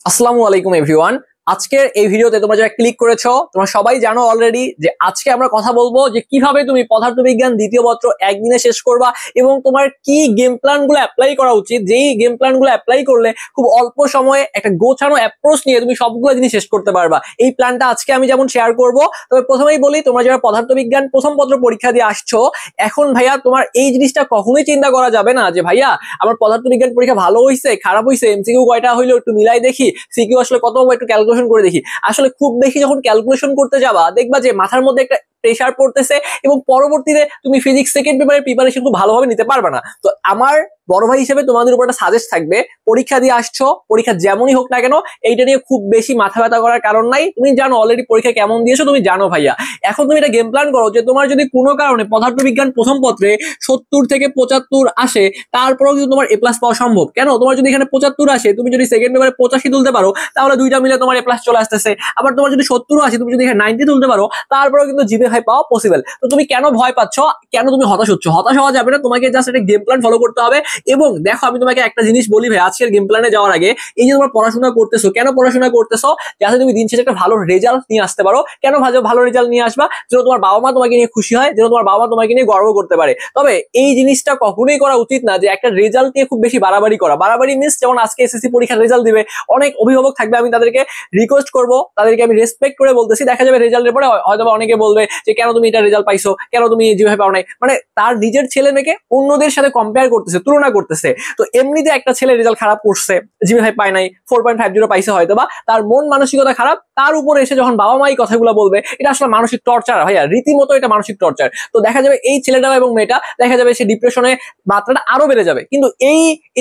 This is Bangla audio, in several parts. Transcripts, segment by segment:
আসসালামু আলাইকুম এভরিওয়ান। আজকের এই ভিডিওতে তোমরা যারা ক্লিক করেছো তোমরা সবাই জানো অলরেডি যে আজকে আমরা কথা বলবো যে কিভাবে তুমি পদার্থবিজ্ঞান দ্বিতীয় পত্র একদিনে শেষ করবা এবং তোমার কি গেম প্ল্যান গুলো অ্যাপ্লাই করা উচিত, যেই গেম প্ল্যান গুলো অ্যাপ্লাই করলে খুব অল্প সময়ে একটা গোছানো অ্যাপ্রোচ নিয়ে তুমি সবগুলো জিনিস শেষ করতে পারবা। এই প্ল্যানটা আজকে আমি যেমন শেয়ার করব। তবে প্রথমেই বলি, তোমরা যারা পদার্থবিজ্ঞান প্রথম পত্র পরীক্ষা দিয়ে আসছো, এখন ভাইয়া তোমার এই জিনিসটা কখনোই চিন্তা করা যাবে না যে ভাইয়া আমার পদার্থবিজ্ঞান পরীক্ষা ভালো হয়েছে খারাপ হয়েছে, এমসিকিউ কয়টা হইলো একটু মিলাই দেখি, সিকিউ আসলে কত হবে একটু ক্যালকুলেশন করে দেখি। আসলে খুব বেশি যখন ক্যালকুলেশন করতে যাবা দেখবা যে মাথার মধ্যে একটা প্রেশার পড়তেছে এবং পরবর্তীতে তুমি ফিজিক্স সেকেন্ড পেপারের প্রিপারেশন খুব ভালোভাবে নিতে পারবে না। তো আমার বড় ভাই হিসেবে তোমাদের উপর একটা সাজেস্ট থাকবে, পরীক্ষা দিয়ে আসছো, পরীক্ষা যেমনই হোক না কেন এইটা নিয়ে খুব বেশি মাথা ব্যথা করার কারণ নাই। তুমি জানো অলরেডি পরীক্ষা কেমন দিয়েছো, তুমি জানো ভাইয়া। এখন তুমি এটা গেম প্ল্যান করো যে তোমার যদি কোনো কারণে পদার্থবিজ্ঞান প্রথম পত্রে 70 থেকে 75 আসে, তারপরেও কিন্তু তোমার এ প্লাস পাওয়া সম্ভব। কেন, তোমার যদি এখানে 75 আসে, তুমি যদি সেকেন্ড পেপারে 85 তুলতে পারো, তাহলে দুইটা মিলে তোমার এ প্লাস চলে আসতেছে। আবার তোমার যদি 70 আসে, তুমি যদি এখানে 90 তুলতে পারো, তারপরেও কিন্তু জিপিএ পাওয়া পসিবল। তো তুমি কেন ভয় পাচ্ছ, কেন তুমি হতাশ হচ্ছ? হতাশ হওয়া যাবে না, তোমাকে জাস্ট একটা গেম প্ল্যান ফলো করতে হবে। এবং দেখো আমি তোমাকে একটা জিনিস বলি ভাই, আজকের গেম প্ল্যানে যাওয়ার আগে, এই যে তোমার পড়াশোনা করতেছো, কেন পড়াশোনা করতেছো? যাতে তুমি দিন শেষে একটা ভালো রেজাল্ট নিয়ে আসতে পারো। কেন ভালো রেজাল্ট নিয়ে আসবা? যেন তোমার বাবা মা তোমাকে নিয়ে খুশি হয়, যেন তোমার বাবা মা তোমাকে নিয়ে গর্ব করতে পারে। তবে এই জিনিসটা কখনোই করা উচিত না যে একটা রেজাল্ট নিয়ে খুব বেশি বাড়াবাড়ি করা। বাড়াবাড়ি মিনস যেমন আজকে এসএসসি পরীক্ষার রেজাল্ট দিবে, অনেক অভিভাবক থাকবে, আমি তাদেরকে রিকোয়েস্ট করবো, তাদেরকে আমি রেসপেক্ট করে বলতেছি, দেখা যাবে রেজাল্টের পরে হয়তো অনেকে বলবে যে কেন তুমি এটা রেজাল্ট পাইছো, কেন তুমি যেভাবে পাও নাই, মানে তার নিজের ছেলে মেয়েকে অন্যদের সাথে কম্পেয়ার করতেছে, তুলনা করতেছে। তো এমনিতে একটা ছেলে রেজাল্ট খারাপ করছে, জিপিএ পায় নাই, 4.50 পাইছে হয়তো, বা তার মন মানসিকতা খারাপ, তার উপরে এসে যখন বাবা মা এই কথাগুলো বলবে, এটা আসলে মানসিক টর্চার ভাইয়া, রীতিমতো এটা মানসিক টর্চার। তো দেখা যাবে এই ছেলেটা এবং মেয়েটা দেখা যাবে সে ডিপ্রেশনে মাত্রাটা আরো বেড়ে যাবে। কিন্তু এই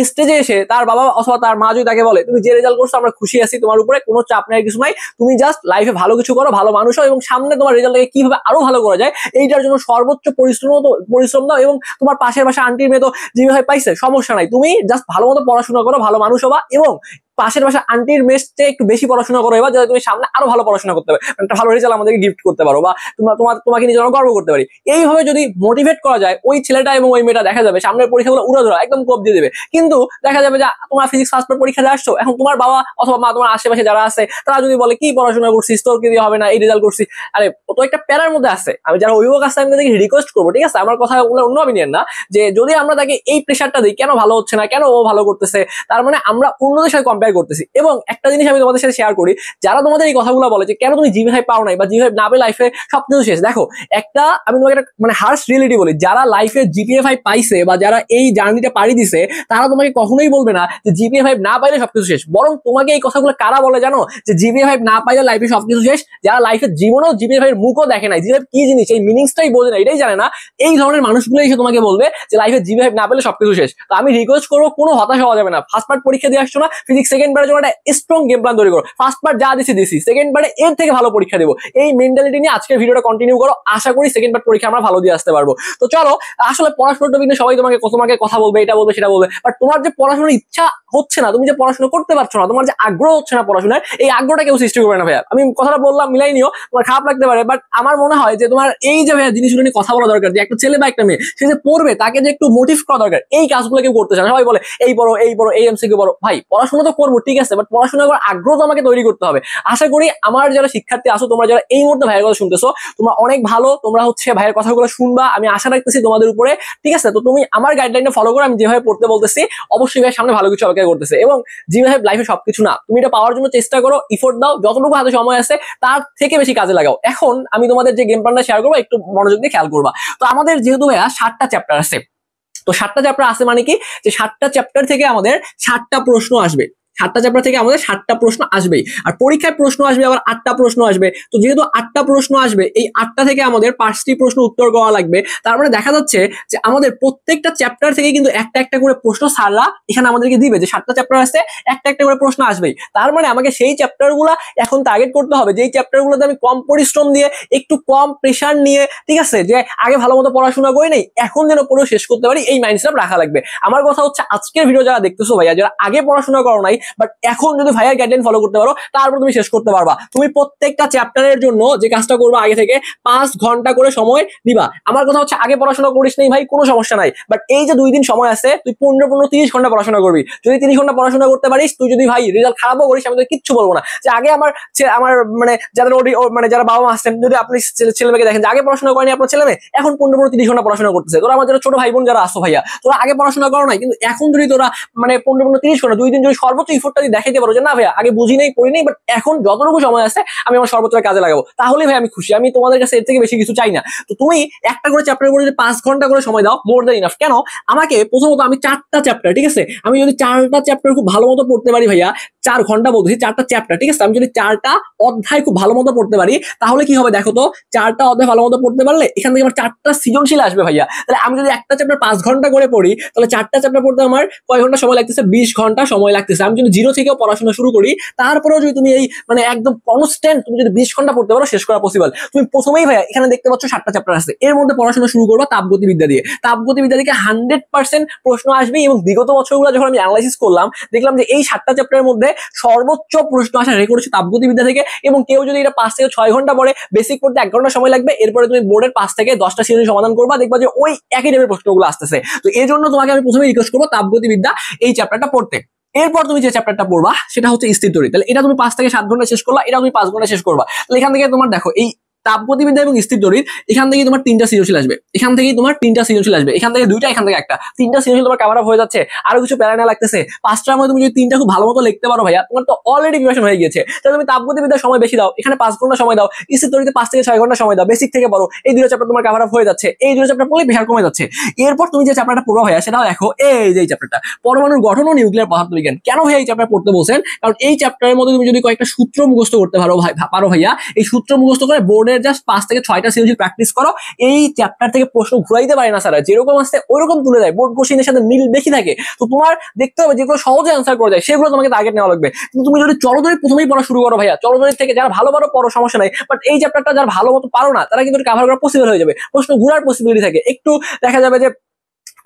স্টেজে এসে তার বাবা অথবা তার মা যদি তাকে বলে তুমি যে রেজাল্ট করছো আমরা খুশি আছি, তোমার উপরে কোনো চাপ নেই, কিছু নাই, তুমি জাস্ট লাইফে ভালো কিছু করো, ভালো মানুষ হও এবং সামনে তোমার রেজাল্টটাকে কিভাবে আরো ভালো করা যায় এইটার জন্য সর্বোচ্চ পরিশ্রম দাও। এবং তোমার পাশের বাসা আন্টির মেয়ে তো যেভাবে পাইছে সমস্যা নাই, তুমি জাস্ট ভালো মতো পড়াশোনা করো, ভালো মানুষ হবা এবং পাশের বাসা আন্টির মেসে একটু বেশি পড়াশোনা করো এবার, যাতে তুমি সামনে আরো ভালো পড়াশোনা করতে পারো, একটা ভালো রেজাল্ট আমাদেরকে গিফট করতে পারো, বা তোমাকে নিজে গর্ব করতে পারি। এইভাবে যদি মোটিভেট করা যায়, ওই ছেলেটা এবং ওই মেয়েটা দেখা যাবে সামনের পরীক্ষাগুলো উড়ে ধরা একদম কোপ দিয়ে দেবে। কিন্তু দেখা যাবে যে তোমার ফিজিক্স ফার্স্ট পরীক্ষা দিয়ে আসছো, এখন তোমার বাবা অথবা মা তোমার আশেপাশে যারা আছে তারা যদি বলে কি পড়াশোনা করছিস, তোর কি দিয়ে হবে না, এই রেজাল্ট করছিস, আরে ও তো একটা প্যারার মধ্যে আছে। আমি যারা অভিভাবক আছে আমি তাদেরকে রিকোয়েস্ট করবো, ঠিক আছে, আমার কথা অন্য অপিনিয়ন না, যে যদি আমরা তাকে এই প্রেশারটা দিই কেন ভালো হচ্ছে না, কেন ও ভালো করতেছে, তার মানে আমরা অন্যদের সাথে কম্পেয়ার করতেছি। এবং একটা জিনিস আমি তোমাদের সাথে শেয়ার করি, যারা তোমাদের এই কথাগুলো বলে যে কেন তুমি জিপিএ পাও নাই বা জিপিএ না পেয়ে লাইফে সবকিছু শেষ, দেখো একটা আমি তোমাকে একটা মানে হার্শ রিয়েলিটি বলি, যারা লাইফে জিপিএ 5 পাইছে বা যারা এই জার্নিটা পাড়ি দিছে, তারা তোমাকে কখনোই বলবে না যে জিপিএ 5 না পাইলে সবকিছু শেষ। বরং তোমাকে এই কথাগুলো কারা বলে জানো, যে জিপিএ 5 না পাইলে লাইফে সবকিছু শেষ, যারা লাইফে জীবনেও জিপিএ 5 মুখও দেখে নাই, জিপিএ কি জিনিস এই মিনিংসটাই বোঝে না, এটাই জানে না, এই ধরনের মানুষগুলো এসে তোমাকে বলবে যে লাইফে জিপিএ 5 না পেলে সবকিছু শেষ। তো আমি রিকোয়েস্ট করবো, কোনো হতাশ হওয়া যাবে না। ফার্স্ট পার্ট পরীক্ষা দিয়ে আসছো না, ফিজিক্স সেকেন্ড পার্টের জন্য একটা স্ট্রং গেম প্ল্যান তৈরি করো। ফার্স্ট পার্ট যা দিছি, সেকেন্ড পার্টে এর থেকে ভালো পরীক্ষা দেবো, এই মেন্টালিটি নিয়ে আজকের ভিডিওটা কন্টিনিউ করো। আশা করি সেকেন্ড পার্ট পরীক্ষা আমরা ভালো দিয়ে আসতে পারবো। তো চলো, আসলে পড়াশোনাটা কিন্তু সবাই তোমাকে কথা বলবে, এটা বলবে সেটা বলবে, বাট তোমার যে পড়াশোনার ইচ্ছা হচ্ছে না, তুমি যে পড়াশোনা করতে পারছো না, তোমার যে আগ্রহ হচ্ছে না পড়াশোনার, এই আগ্রহটা কেউ সৃষ্টি করবে না ভাইয়া। আমি কথাটা বললাম, মিলাই নিও, তোমার খারাপ লাগতে পারে, বাট আমার মনে হয় যে তোমার এই যে ভাইয়া জিনিসগুলো নিয়ে কথা বলা দরকার, যে একটা ছেলে বা একটা মেয়ে সে যে পড়বে তাকে যে একটু মোটিভ করা দরকার। এই কাজগুলো কেউ করতে চায় না, সবাই বলে এই বড় এই এমসিকিউ বড়। ভাই পড়াশোনা তো করবো ঠিক আছে, বাট পড়াশোনা করার আগ্রহ তো আমাকে তৈরি করতে হবে। আশা করি আমার যারা শিক্ষার্থী আছো, তোমরা যারা এই মুহূর্তে ভাইয়ের কথা শুনতেছো, তোমরা অনেক ভালো, তোমরা হচ্ছে ভাইয়ের কথাগুলো শুনবা, আমি আশা রাখতেছি তোমাদের উপরে, ঠিক আছে। তো তুমি আমার গাইডলাইনটা ফলো করো, আমি যেভাবে পড়তে বলতেছি অবশ্যই ভাই সামনে ভালো কিছু অপেক্ষা করতেছে। এবং যেভাবে লাইফে সবকিছু না, তুমি এটা পাওয়ার জন্য চেষ্টা করো, ইফোর্ট দাও, যতটুকু হাতে সময় আছে তার থেকে বেশি কাজে লাগাও। এখন আমি তোমাদের যে গেম প্ল্যানটা শেয়ার করবো একটু মনোযোগ দিয়ে খেয়াল করবা। তো আমাদের যেহেতু ভাইয়া 7টা চ্যাপ্টার আছে, তো 7টা চ্যাপ্টার আছে মানে কি, যে 7টা চ্যাপ্টার থেকে আমাদের 7টা প্রশ্ন আসবে, 7টা চ্যাপ্টার থেকে আমাদের 7টা প্রশ্ন আসবেই। আর পরীক্ষায় প্রশ্ন আসবে আবার 8টা প্রশ্ন আসবে। তো যেহেতু 8টা প্রশ্ন আসবে, এই 8টা থেকে আমাদের 5টি প্রশ্ন উত্তর করা লাগবে। তার মানে দেখা যাচ্ছে যে আমাদের প্রত্যেকটা চ্যাপ্টার থেকে কিন্তু একটা একটা করে প্রশ্ন স্যাররা এখানে আমাদেরকে দিবে, যে 7টা চ্যাপ্টার আছে একটা একটা করে প্রশ্ন আসবেই। তার মানে আমাকে সেই চ্যাপ্টারগুলো এখন টার্গেট করতে হবে, যেই চ্যাপ্টারগুলোতে আমি কম পরিশ্রম দিয়ে একটু কম প্রেশার নিয়ে, ঠিক আছে, যে আগে ভালো মতো পড়াশোনা করি নাই এখন যেন পড়ে শেষ করতে পারি, এই মাইন্ডসেট রাখা লাগবে। আমার কথা হচ্ছে আজকের ভিডিও যারা দেখতেছো ভাইয়া, যারা আগে পড়াশোনা করো নাই বাট এখন যদি ভাইয়ার গাইডলাইন ফলো করতে পারো তারপর তুমি শেষ করতে পারবা। তুমি প্রত্যেকটা চ্যাপ্টারের জন্য যে কাজটা করবা আগে থেকে 5 ঘন্টা করে সময় দিবা। আমার কথা হচ্ছে আগে পড়াশোনা করিস নেই ভাই, কোনো সমস্যা নাই, বাট এই যে 2 দিন সময় আছে তুই 15-30 ঘন্টা পড়াশোনা করবি। যদি 30 ঘন্টা পড়াশোনা করতে পারিস, তুই যদি ভাই রেজাল্ট খারাপও করিস, আমি তো কিচ্ছু বলবো না। যে আগে আমার মানে যাদের মানে যারা বাবা মা আসছেন, যদি আপনি ছেলে মেয়েকে দেখেন যে আগে পড়াশোনা করেনি আপনার ছেলে মেয়ে, এখন 15-30 ঘন্টা পড়াশোনা করতেছে। তোরা আমার যারা ছোট ভাই বোন যারা আসো ভাইয়া, তোরা আগে পড়াশোনা করো নাই, কিন্তু এখন যদি তোরা মানে 15-30 ঘন্টা 2 দিন যদি সর্বোচ্চ ইফোর্টটা দিয়ে দেখাইতে পারো যে না ভাইয়া আগে বুঝি নাই পড়ি নাই, বাট এখন যতটুকু সময় আছে আমি আমার সর্বোচ্চ কাজে লাগাবো, তাহলে ভাই আমি খুশি। আমি তোমাদের কাছে এর থেকে বেশি কিছু চাই না। তো তুমি একটা করে চ্যাপ্টারের উপরে যদি 5 ঘন্টা করে সময় দাও, মোর দ্যান ইনাফ। কেন? আমাকে প্রথমত আমি 4টা চ্যাপ্টার, ঠিক আছে, আমি যদি 4টা চ্যাপ্টার খুব ভালো মতো পড়তে পারি ভাইয়া, 4 ঘন্টা বলতেছি 4টা চ্যাপ্টার, ঠিক আছে, আমি যদি 4টা অধ্যায় খুব ভালো মতো পড়তে পারি, তাহলে কি হবে দেখো তো, 4টা অধ্যায় ভালো মতো পড়তে পারলে এখান থেকে আমার 4টা সৃজনশীল আসবে ভাইয়া। তাহলে আমি যদি একটা চ্যাপ্টার 5 ঘন্টা করে পড়ি, তাহলে 4টা চ্যাপ্টার পড়তে আমার কয় ঘন্টা সময় লাগতেছে? 20 ঘন্টা সময় লাগতেছে। আমি যদি 0 থেকেও পড়াশোনা শুরু করি, তারপরেও যদি তুমি এই মানে একদম কনস্ট্যান্ট তুমি যদি 20 ঘন্টা পড়তে পারো, শেষ করা পসিবল। তুমি প্রথমেই ভাইয়া এখানে দেখতে পাচ্ছ 7টা চ্যাপ্টার আছে, এর মধ্যে পড়াশোনা শুরু করবা তাপগতিবিদ্যা দিয়ে। তাপগতিবিদ্যা থেকে 100% প্রশ্ন আসবে, এবং বিগত বছরগুলো যখন আমি অ্যানালাইসিস করলাম, দেখলাম যে এই 7টা চ্যাপ্টারের মধ্যে সর্বোচ্চ প্রশ্ন আসা রেকর্ড হচ্ছে তাপগতিবিদ্যা থেকে। এবং কেউ যদি এটা 5 থেকে 6 ঘন্টা পড়ে, বেসিক পড়তে 1 ঘন্টা সময় লাগবে, এরপরে তুমি বোর্ডের 5 থেকে 10টা সৃজনশীল সমাধান করবা, দেখবা যে ওই একই টাইপের প্রশ্নগুলো আসতেছে। তো এই জন্য তোমাকে আমি প্রথমে রিকোয়েস্ট করবো তাপগতিবিদ্যা এই চ্যাপ্টারটা পড়তে। এরপর তুমি যে চ্যাপ্টারটা পড়বা সেটা হচ্ছে স্থির তড়িৎ। তাহলে এটা তুমি 5 থেকে 7 ঘন্টা শেষ করলা, এটা তুমি 5 ঘন্টা শেষ করবা। তাহলে এখান থেকে তোমার দেখো এই তাপগতিবিদ্যা এবং স্থির তড়িৎ, এখান থেকে তোমার 3টা সৃজনশীল আসবে, এখান থেকে তোমার 3টা সৃজনশীল আসবে, এখান থেকে 2টা, এখান থেকে একটা, 3টা সৃজনশীল তোমার কভার আপ হয়ে যাচ্ছে। আরো কিছু প্যারা লাগতেছে। 5টার মধ্যে তুমি যদি 3টা খুব ভালো মতো লিখতে পারো ভাইয়া, তোমার তো অলরেডি প্রিপারেশন হয়ে গিয়েছে। তাহলে তুমি তাপগতিবিদ্যার সময় বেশি দাও, এখানে 5 ঘন্টা সময় দাও, স্থির তড়িৎে 5 থেকে 6 ঘন্টা সময় দাও, বেসিক থেকে পড়ো, এই 2টা চ্যাপ্টার তোমার কভার আপ হয়ে যাচ্ছে। এই 2টা চ্যাপ্টার পড়লে প্রেশার কমে যাচ্ছে। এরপর তুমি যে চ্যাপ্টারটা পড়ো ভাইয়া, সেটাও দেখো এই যে চ্যাপ্টারটা পরমাণুর গঠন ও নিউক্লিয়ার পদার্থবিজ্ঞান। কেন ভাইয়া এই চ্যাপ্টার পড়তে বলছেন? কারণ এই চ্যাপ্টারের মধ্যে তুমি যদি কয়েকটা সূত্র মুখস্থ করতে পারো ভাইয়া, এই সূত্র মুখস্থ করে বোর্ডের জাস্ট 5 থেকে 6টা সৃজনশীল প্র্যাকটিস করো, এই চ্যাপ্টার থেকে প্রশ্ন ঘুরাইতে পারে না স্যার, যেরকম আসছে ওইরকম তুলে দেয়, বোর্ড কোশ্চেনের সাথে মিল বেশি থাকে। তো তোমার দেখতে হবে যেগুলো সহজে অ্যান্সার করে যায় সেগুলো তোমাকে টার্গেট নেওয়া লাগবে। কিন্তু তুমি যদি চলতরিৎ প্রথমেই পড়া শুরু করো ভাইয়া, চলতরিৎ থেকে যারা ভালো পড়ো সমস্যা নাই, বাট এই চ্যাপ্টারটা যারা ভালো মতো পারো না, তারা কিন্তু কভার করা পসিবল হয়ে যাবে, প্রশ্ন ঘুরার পসিবিলিটি থাকে, একটু দেখা যাবে যে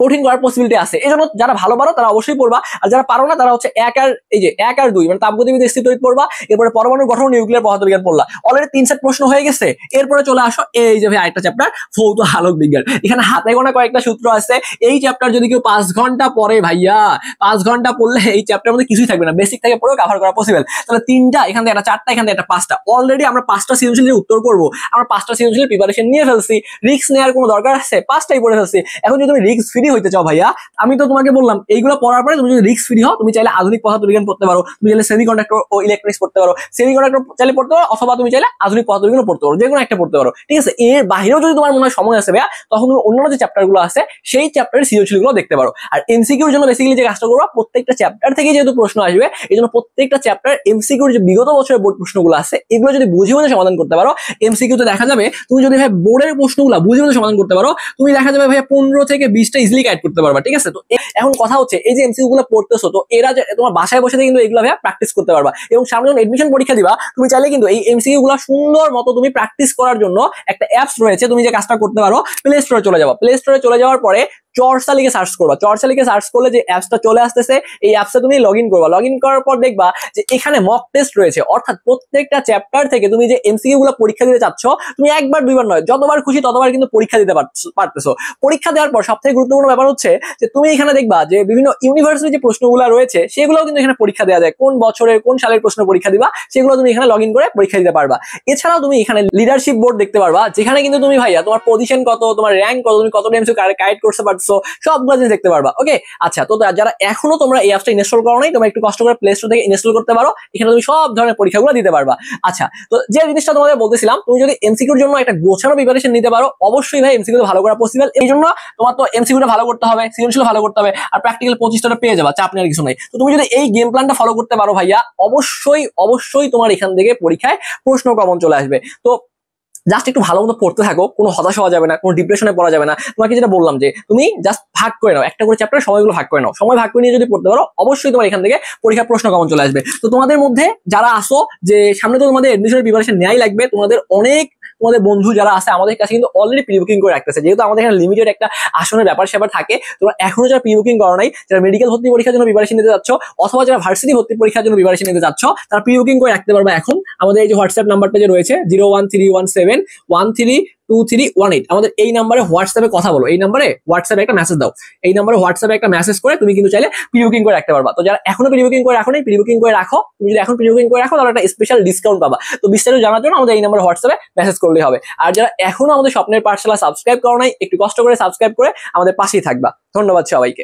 কঠিন করার পসিবিলিটি আছে। এই জন্য যারা ভালো পারো তারা অবশ্যই পড়বা, আর যারা পারো না তারা হচ্ছে 1 আর 2 মানে তাপগতিবিদ্যা স্থির তড়িৎ পড়বা, এরপরে পরমাণুর গঠন নিউক্লিয়ার পদার্থবিজ্ঞান পড়লা। অলরেডি 3 সেট প্রশ্ন হয়ে গেছে। এরপরে চলে আসো এই যে ভাই আরেকটা চ্যাপ্টার ভৌত আলোক বিজ্ঞান। এখানে হাতে গোনা কয়েকটা সূত্র আছে। এই চ্যাপ্টার যদি কেউ 5 ঘন্টা পড়ে ভাইয়া, 5 ঘন্টা পড়লে এই চ্যাপ্টারের মধ্যে কিছুই থাকবে না, বেসিক থেকে পড়েও কভার করা পসিবল। তাহলে 3টা এখান থেকে একটা, 4টা এখান থেকে একটা, 5টা। অলরেডি আমরা 5টা সৃজনশীলের উত্তর করবো, আমরা 5টা সৃজনশীলের প্রিপারেশন নিয়ে ফেলছি, রিস্ক নেওয়ার কোনো দরকার আছে? 5টাই পড়ে ফেলছি। এখন যদি তুমি রিস্ক ফ্রি হইতে চাও ভাইয়া, আমি তো তোমাকে বললাম এইগুলো পড়ার পরে তুমি যদি রিস্ক ফ্রি হও, তুমি চাইলে আধুনিক পদার্থবিজ্ঞান পড়তে পারো, তুমি চাইলে সেমিকন্ডাক্টর ও ইলেকট্রনিক্স পড়তে পারো, সেমিকন্ডাক্টর চাইলে পড়তে পারো, অথবা তুমি চাইলে আধুনিক পদার্থবিজ্ঞান পড়তে পারো, যে কোনো একটা পড়তে পারো, ঠিক আছে। এর বাইরেও যদি তোমার মনে হয় সময় আছে ভাইয়া, তখন তুমি অন্যান্য যে চ্যাপ্টার গুলো আছে সেই চ্যাপ্টারের সৃজনশীল গুলো দেখতে পারো। আর এমসিকিউর জন্য বেসিক্যালি যে কাজটা করবা, প্রত্যেকটা চ্যাপ্টার থেকে যেহেতু প্রশ্ন আসবে, এই জন্য প্রত্যেকটা চ্যাপ্টার এমসিকিউর যে বিগত বছরের বোর্ড প্রশ্নগুলো আছে এগুলো যদি বুঝে বুঝে সমাধান করতে পারো, এমসিকিউতে দেখা যাবে তুমি যদি ভাই বোর্ডের প্রশ্নগুলো বুঝে বুঝে সমাধান করতে পারো, তুমি দেখা যাবে ভাইয়া 15 থেকে 20টা ইজিলি গাইড করতে পারবা, ঠিক আছে। তো এখন কথা হচ্ছে এই যে এমসিকিউ গুলো পড়তেছো, তো এরা যে তোমার বাসায় বসে কিন্তু এগুলো ভাইয়া প্র্যাকটিস করতে পারবা, এবং সামনে যখন এডমিশন পরীক্ষা দিবা, তুমি চাইলে কিন্তু এই এমসিকিউ গুলো সুন্দর মতো তুমি প্র্যাকটিস করার জন্য একটা অ্যাপস রয়েছে, তুমি যে কাজটা করতে পারো, প্লে স্টোরে চলে যাবা। প্লে স্টোরে চলে যাওয়ার পরে চর্চা লিখে সার্চ করবা। চর্চা লিখে সার্চ করলে যে অ্যাপসটা চলে আসতেছে, এই অ্যাপসে তুমি লগ ইন করবা। লগ ইন করার পর দেখবা যে এখানে মক টেস্ট রয়েছে, অর্থাৎ প্রত্যেকটা চ্যাপ্টার থেকে তুমি যে এমসিকিউ গুলো পরীক্ষা দিতে চাচ্ছ, তুমি একবার দুইবার নয়, যতবার খুশি ততবার কিন্তু পরীক্ষা দিতে পারতেছো। পরীক্ষা দেওয়ার পর সবথেকে গুরুত্বপূর্ণ ব্যাপার হচ্ছে যে তুমি এখানে দেখবা যে বিভিন্ন ইউনিভার্সিটি যে প্রশ্নগুলো রয়েছে সেগুলোও কিন্তু এখানে পরীক্ষা দেওয়া যায়, কোন বছরের কোন সালের প্রশ্ন পরীক্ষা দিবা সেগুলো তুমি এখানে লগ ইন করে পরীক্ষা দিতে পারবা। এছাড়াও তুমি এখানে লিডারশিপ বোর্ড দেখতে পারবা, যেখানে কিন্তু তুমি ভাইয়া তোমার পজিশন কত, তোমার র্যাঙ্ক কত, তুমি কত এমসিকিউ কারেক্ট করতে পারছো, সবগুলো জিনিস দেখতে পারবা। ওকে, আচ্ছা, তো যারা এখনো তোমরা এই অ্যাপসটা ইনস্টল করো নাই, তোমরা একটু কষ্ট করে প্লে স্টোর থেকে ইনস্টল করতে পারো, এখানে তুমি সব ধরনের পরীক্ষাগুলো দিতে পারবা। আচ্ছা, তো যে জিনিসটা তোমাদের বলতেছিলাম, তুমি যদি এমসিকিউর জন্য একটা গোছানো প্রিপারেশন নিতে পারো, অবশ্যই ভাই এমসিকিউ ভালো করা পসিবল। এই জন্য তোমার তো এমসিকিউটা ভালো করতে হবে, সৃজনশীল ভালো করতে হবে, আর প্র্যাকটিক্যাল 25টা পেয়ে যাবা, চাপ নেওয়ার কিছু নাই। তো তুমি যদি এই গেম প্ল্যানটা ফলো করতে পারো ভাইয়া, অবশ্যই তোমার এখান থেকে পরীক্ষায় প্রশ্ন কমন চলে আসবে। তো জাস্ট একটু ভালো মতো পড়তে থাকো, কোনো হতাশ হওয়া যাবে না, কোনো ডিপ্রেশনে পড়া যাবে না। তোমাকে যেটা বললাম যে তুমি জাস্ট ভাগ করে নাও, একটা করে চ্যাপ্টার সময়গুলো ভাগ করে নাও, সময় ভাগ করে নিয়ে যদি পড়তে পারো, অবশ্যই তোমার এখান থেকে পরীক্ষার প্রশ্ন কমন চলে আসবে। তো তোমাদের মধ্যে যারা আসো যে সামনে তো তোমাদের এডমিশনের প্রিপারেশন নেওয়াই লাগবে, তোমাদের অনেক তোমাদের বন্ধু যারা আছে আমাদের কাছে কিন্তু অলরেডি প্রি বুকিং করে রাখতেছে। যেহেতু আমাদের এখানে লিমিটেড একটা আসনের ব্যাপার স্যাপার থাকে, তোমরা এখনো যারা প্রি বুকিং করো নাই, যারা মেডিকেল ভর্তি পরীক্ষার জন্য প্রিপারেশন নিতে যাচ্ছ অথবা যারা ভার্সিটি ভর্তি পরীক্ষার জন্য প্রিপারেশন নিতে যাচ্ছ, তারা প্রি বুকিং করে রাখতে পারবে। এখন আমাদের এই যে হোয়াটসঅ্যাপ নাম্বারটা যে রয়েছে 01317132318, আমাদের এই নাম্বারে হোয়াটসঅ্যাপে কথা বলো, এই নাম্বারে হোয়াটসঅ্যাপে একটা মেসেজ দাও, এই নাম্বারে হোয়াটসঅ্যাপে একটা মেসেজ করে তুমি কিন্তু চাইলে প্রি বুকিং করে রাখতে পারবা। তো যারা এখনো প্রি বুকিং করে রাখো নাই, প্রি বুকিং করে রাখো। তুমি যদি এখন প্রি বুকিং করে রাখো তাহলে একটা স্পেশাল ডিসকাউন্ট পাবা। তো বিস্তারিত জানার জন্য আমাদের এই নাম্বারে হোয়াটসঅ্যাপে মেসেজ করলেই হবে। আর যারা এখনো আমাদের স্বপ্নের পাঠশালা সাবস্ক্রাইব করো নাই, একটু কষ্ট করে সাবস্ক্রাইব করে আমাদের পাশেই থাকবা। ধন্যবাদ সবাইকে।